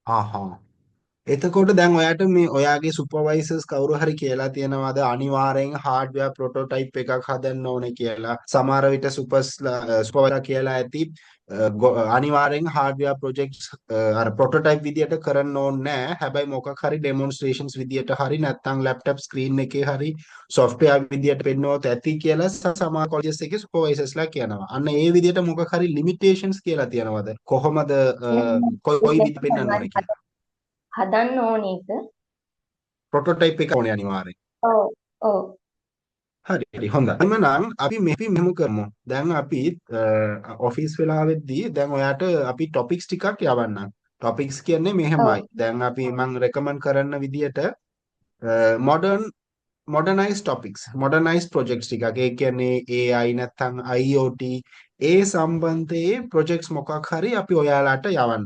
ආහා. එතකොට දැන් ඔයාට මේ ඔයාගේ සුපර්වයිසර්ස් කවුරු හරි කියලා තියෙනවද අනිවාර්යෙන් හાર્ඩ්වෙයාර් ප්‍රොටෝටයිප් එකක් හදන්න ඕනේ කියලා? සමහර විට සුපර්වයිසර් කියලා ඇති අනිවාර්යෙන් හાર્ඩ්වෙයාර් ප්‍රොජෙක්ට්ස් අර ප්‍රොටෝටයිප් විදියට කරන්න ඕනේ නැහැ. හැබැයි මොකක් හරි ඩෙමොන්ස්ට්‍රේෂන්ස් විදියට හරි නැත්නම් ලැප්ටොප් ස්ක්‍රීන් එකේ හරි සොෆ්ට්වෙයාර් විදියට පෙන්වුවොත් ඇති කියලා සමහර කොලෙජස් එකේ සුපර්වයිසර්ස්ලා කියනවා. අන්න ඒ විදියට මොකක් හරි ලිමිටේෂන්ස් කියලා තියෙනවද? කොහොමද නෑ කොයි ඒක විදි පෙන්වන්න ඕනේ කියලා? හදන්න ඕනේ ඒක. ප්‍රොටෝටයිප් එක ඕනේ අනිවාර්යෙන්. ඔව් ඔව්. හරි හරි හොඳයි. එhmenan අපි මෙහෙම කරමු. දැන් අපි ඔෆිස් වෙලාවෙදී දැන් ඔයාට අපි ටොපික්ස් ටිකක් යවන්නම්. ටොපික්ස් කියන්නේ ඔව්. මෙහෙමයි. දැන් අපි මම රෙකමන්ඩ් කරන විදියට මොඩර්නයිස් ටොපික්ස් මොඩර්නයිස් ප්‍රොජෙක්ට්ස් ටිකක්. ඒ කියන්නේ AI නැත්නම් IoT ඒ සම්බන්ධයේ ප්‍රොජෙක්ට්ස් මොකක් හරි අපි ඔයාලට යවන්න.